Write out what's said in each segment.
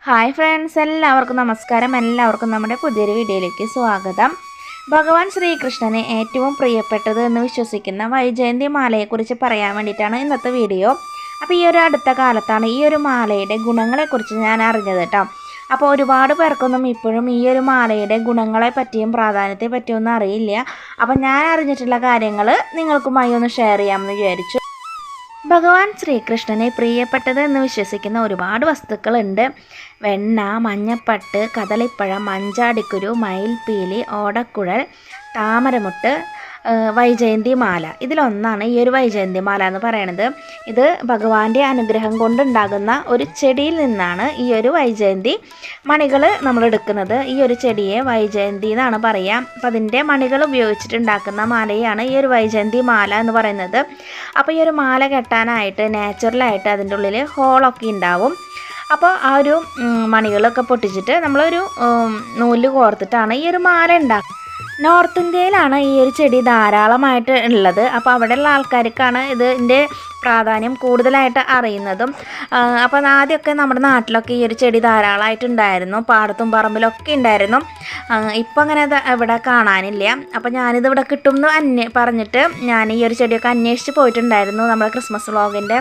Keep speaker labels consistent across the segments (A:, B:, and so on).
A: Hi friends, എല്ലാവർക്കും നമസ്കാരം. എല്ലാവർക്കും നമ്മുടെ പുതിയൊരു വീഡിയോയിലേക്ക് സ്വാഗതം. ഭഗവാൻ ശ്രീകൃഷ്ണന് ഏറ്റവും പ്രിയപ്പെട്ടത് എന്ന് വിശ്വസിക്കുന്ന വൈജയന്തി മാലയെക്കുറിച്ച് പറയാൻ വേണ്ടിയിട്ടാണ് ഇന്നത്തെ വീഡിയോ. അപ്പോൾ ഈ ഒരു അടുത്ത കാലത്താണ് ഈ ഒരു മാലയുടെ ഗുണങ്ങളെക്കുറിച്ച് ഞാൻ അറിഞ്ഞത് കേട്ടോ. അപ്പോൾ ഒരുപാട് പേർക്കൊന്നും ഇപ്പോഴും ഈ ഒരു മാലയുടെ ഗുണങ്ങളെ പറ്റിയും പ്രാധാന്യത്തെ പറ്റിയൊന്നും അറിയില്ല. അപ്പോൾ ഞാൻ അറിഞ്ഞിട്ടുള്ള കാര്യങ്ങൾ നിങ്ങൾക്കുമായി ഒന്ന് ഷെയർ ചെയ്യാമെന്ന് വിചാരിച്ചു. ഭഗവാൻ ശ്രീകൃഷ്ണനെ പ്രിയപ്പെട്ടത് എന്ന് വിശ്വസിക്കുന്ന ഒരുപാട് വസ്തുക്കളുണ്ട്. വെണ്ണ, മഞ്ഞപ്പട്ട്, കദളിപ്പഴം, മഞ്ചാടിക്കുരു, മയിൽപ്പീലി, ഓടക്കുഴൽ, താമരമുട്ട്, വൈജയന്തി മാല. ഇതിലൊന്നാണ് ഈ ഒരു വൈജയന്തി മാല എന്ന് പറയുന്നത്. ഇത് ഭഗവാന്റെ അനുഗ്രഹം കൊണ്ടുണ്ടാകുന്ന ഒരു ചെടിയിൽ നിന്നാണ് ഈ ഒരു വൈജയന്തി മണികൾ നമ്മൾ എടുക്കുന്നത്. ഈ ഒരു ചെടിയെ വൈജയന്തി എന്നാണ് പറയുക. അപ്പം അതിൻ്റെ മണികൾ ഉപയോഗിച്ചിട്ടുണ്ടാക്കുന്ന മാലയാണ് ഈ ഒരു വൈജയന്തി മാല എന്ന് പറയുന്നത്. അപ്പോൾ ഈ ഒരു മാല കെട്ടാനായിട്ട് നാച്ചുറലായിട്ട് അതിൻ്റെ ഉള്ളിൽ ഹോളൊക്കെ ഉണ്ടാവും. അപ്പോൾ ആ ഒരു മണികളൊക്കെ പൊട്ടിച്ചിട്ട് നമ്മളൊരു നൂല് കോർത്തിട്ടാണ് ഈ ഒരു മാല ഉണ്ടാക്കുക. നോർത്ത് ഇന്ത്യയിലാണ് ഈ ഒരു ചെടി ധാരാളമായിട്ട് ഉള്ളത്. അപ്പോൾ അവിടെയുള്ള ആൾക്കാർക്കാണ് ഇതിൻ്റെ പ്രാധാന്യം കൂടുതലായിട്ട് അറിയുന്നതും. അപ്പോൾ ആദ്യമൊക്കെ നമ്മുടെ നാട്ടിലൊക്കെ ഈ ഒരു ചെടി ധാരാളമായിട്ടുണ്ടായിരുന്നു, പാടത്തും പറമ്പിലൊക്കെ ഉണ്ടായിരുന്നു. ഇപ്പം അങ്ങനെ ഇവിടെ കാണാനില്ല. അപ്പോൾ ഞാനിത് ഇവിടെ കിട്ടും എന്ന് പറഞ്ഞിട്ട് ഞാൻ ഈ ഒരു ചെടിയൊക്കെ അന്വേഷിച്ച് പോയിട്ടുണ്ടായിരുന്നു. നമ്മുടെ ക്രിസ്മസ് വ്ളോഗിൻ്റെ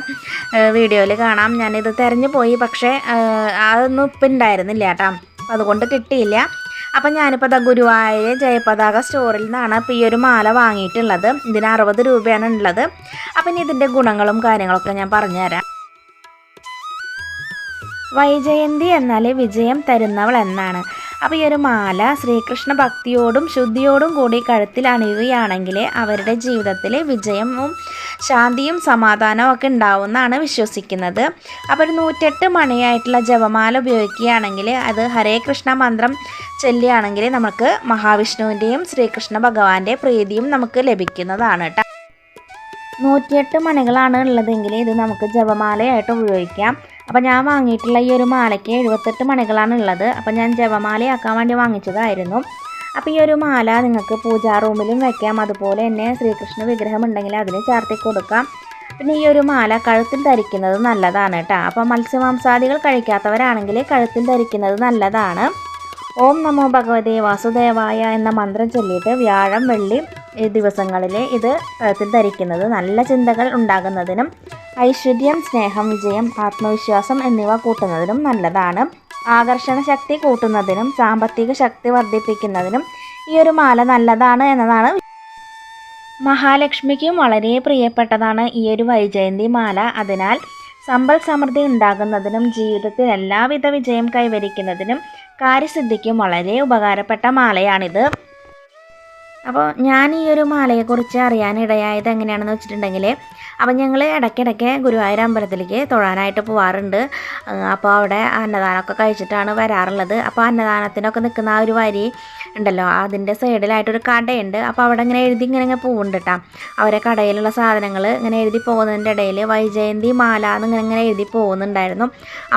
A: വീഡിയോയിൽ കാണാം. ഞാനിത് തിരഞ്ഞു പോയി, പക്ഷേ അതൊന്നും ഇപ്പം ഉണ്ടായിരുന്നില്ല കേട്ടോ. അതുകൊണ്ട് കിട്ടിയില്ല. അപ്പം ഞാനിപ്പോൾ ഗുരുവായൂർ ജയപതാക സ്റ്റോറിൽ നിന്നാണ് ഇപ്പോൾ ഈ ഒരു മാല വാങ്ങിയിട്ടുള്ളത്. ഇതിന് 60 രൂപയാണ് ഉള്ളത്. അപ്പം ഇനി ഇതിൻ്റെ ഗുണങ്ങളും കാര്യങ്ങളൊക്കെ ഞാൻ പറഞ്ഞുതരാം. വൈജയന്തി എന്നാൽ വിജയം തരുന്നവൾ എന്നാണ്. അപ്പോൾ ഈ ഒരു മാല ശ്രീകൃഷ്ണ ഭക്തിയോടും ശുദ്ധിയോടും കൂടി കഴുത്തിൽ അണിയുകയാണെങ്കിൽ അവരുടെ ജീവിതത്തിൽ വിജയവും ശാന്തിയും സമാധാനവും ഒക്കെ ഉണ്ടാവുമെന്നാണ് വിശ്വസിക്കുന്നത്. അപ്പോൾ ഒരു 108 മണിയായിട്ടുള്ള ജപമാല ഉപയോഗിക്കുകയാണെങ്കിൽ, അത് ഹരേ കൃഷ്ണ മന്ത്രം ചൊല്ലുകയാണെങ്കിൽ നമുക്ക് മഹാവിഷ്ണുവിൻ്റെയും ശ്രീകൃഷ്ണ ഭഗവാന്റെ പ്രീതിയും നമുക്ക് ലഭിക്കുന്നതാണ് കേട്ടോ. 108 മണികളാണ് ഉള്ളതെങ്കിൽ ഇത് നമുക്ക് ജപമാലയായിട്ട് ഉപയോഗിക്കാം. അപ്പോൾ ഞാൻ വാങ്ങിയിട്ടുള്ള ഈ ഒരു മാലയ്ക്ക് 78 മണികളാണ് ഉള്ളത്. അപ്പോൾ ഞാൻ ജപമാലയാക്കാൻ വേണ്ടി വാങ്ങിച്ചതായിരുന്നു. അപ്പോൾ ഈ ഒരു മാല നിങ്ങൾക്ക് പൂജാ റൂമിലും വയ്ക്കാം. അതുപോലെ തന്നെ ശ്രീകൃഷ്ണ വിഗ്രഹം ഉണ്ടെങ്കിൽ അതിന് ചാർത്തി കൊടുക്കാം. പിന്നെ ഈ ഒരു മാല കഴുത്തിൽ ധരിക്കുന്നത് നല്ലതാണ് കേട്ടോ. അപ്പോൾ മത്സ്യമാംസാദികൾ കഴിക്കാത്തവരാണെങ്കിൽ കഴുത്തിൽ ധരിക്കുന്നത് നല്ലതാണ്. ഓം നമോ ഭഗവതേ വാസുദേവായ എന്ന മന്ത്രം ചൊല്ലിയിട്ട് വ്യാഴം, വെള്ളി ദിവസങ്ങളിൽ ഇത് കഴുത്തിൽ ധരിക്കുന്നത് നല്ല ചിന്തകൾ ഉണ്ടാകുന്നതിനും ഐശ്വര്യം, സ്നേഹം, വിജയം, ആത്മവിശ്വാസം എന്നിവ കൂട്ടുന്നതിനും നല്ലതാണ്. ആകർഷണ ശക്തി കൂട്ടുന്നതിനും സാമ്പത്തിക ശക്തി വർദ്ധിപ്പിക്കുന്നതിനും ഈ ഒരു മാല നല്ലതാണ് എന്നതാണ്. മഹാലക്ഷ്മിക്കും വളരെ പ്രിയപ്പെട്ടതാണ് ഈ ഒരു വൈജയന്തി മാല. അതിനാൽ സമ്പൽ സമൃദ്ധി ഉണ്ടാകുന്നതിനും ജീവിതത്തിൽ എല്ലാവിധ വിജയം കൈവരിക്കുന്നതിനും കാര്യസിദ്ധിക്കും വളരെ ഉപകാരപ്പെട്ട മാലയാണിത്. അപ്പോൾ ഞാൻ ഈ ഒരു മാലയെക്കുറിച്ച് അറിയാനിടയായത് എങ്ങനെയാണെന്ന് വെച്ചിട്ടുണ്ടെങ്കിൽ, അപ്പം ഞങ്ങൾ ഇടയ്ക്കിടയ്ക്ക് ഗുരുവായൂർ അമ്പലത്തിലേക്ക് തൊഴാനായിട്ട് പോവാറുണ്ട്. അപ്പോൾ അവിടെ അന്നദാനമൊക്കെ കഴിച്ചിട്ടാണ് വരാറുള്ളത്. അപ്പോൾ അന്നദാനത്തിനൊക്കെ നിൽക്കുന്ന ആ ഒരു വരി ഉണ്ടല്ലോ, അതിൻ്റെ സൈഡിലായിട്ടൊരു കടയുണ്ട്. അപ്പോൾ അവിടെ ഇങ്ങനെ ഇങ്ങനെ പോകുന്നുണ്ട് കേട്ടോ. അവരെ കടയിലുള്ള സാധനങ്ങൾ ഇങ്ങനെ എഴുതി പോകുന്നതിൻ്റെ ഇടയിൽ വൈജയന്തി മാല എന്നിങ്ങനെ എഴുതി പോകുന്നുണ്ടായിരുന്നു.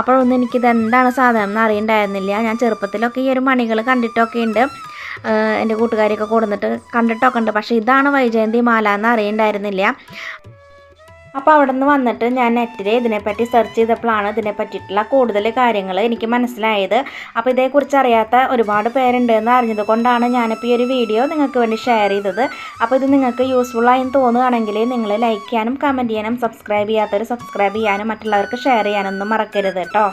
A: അപ്പോഴൊന്നും എനിക്കിത് എന്താണ് സാധനം എന്ന് അറിയണ്ടായിരുന്നില്ല. ഞാൻ ചെറുപ്പത്തിലൊക്കെ ഈ ഒരു മണികൾ കണ്ടിട്ടൊക്കെ ഉണ്ട്, എൻ്റെ കൂട്ടുകാരിയൊക്കെ കൊടുത്തിട്ട് കണ്ടിട്ടൊക്കെ ഉണ്ട്. പക്ഷേ ഇതാണ് വൈജയന്തി മാല എന്ന് അറിയണ്ടായിരുന്നില്ല. അപ്പോൾ അവിടെ നിന്ന് വന്നിട്ട് ഞാൻ നെറ്റിൽ ഇതിനെപ്പറ്റി സെർച്ച് ചെയ്തപ്പോഴാണ് ഇതിനെ പറ്റിയിട്ടുള്ള കൂടുതൽ കാര്യങ്ങൾ എനിക്ക് മനസ്സിലായത്. അപ്പോൾ ഇതേക്കുറിച്ച് അറിയാത്ത ഒരുപാട് പേരുണ്ട് എന്ന് അറിഞ്ഞത് കൊണ്ടാണ് ഞാനിപ്പോൾ ഈ ഒരു വീഡിയോ നിങ്ങൾക്ക് വേണ്ടി ഷെയർ ചെയ്തത്. അപ്പോൾ ഇത് നിങ്ങൾക്ക് യൂസ്ഫുള്ളായി തോന്നുകയാണെങ്കിൽ നിങ്ങൾ ലൈക്ക് ചെയ്യാനും കമൻറ്റ് ചെയ്യാനും സബ്സ്ക്രൈബ് ചെയ്യാത്തവർ സബ്സ്ക്രൈബ് ചെയ്യാനും മറ്റുള്ളവർക്ക് ഷെയർ ചെയ്യാനൊന്നും മറക്കരുത് കേട്ടോ.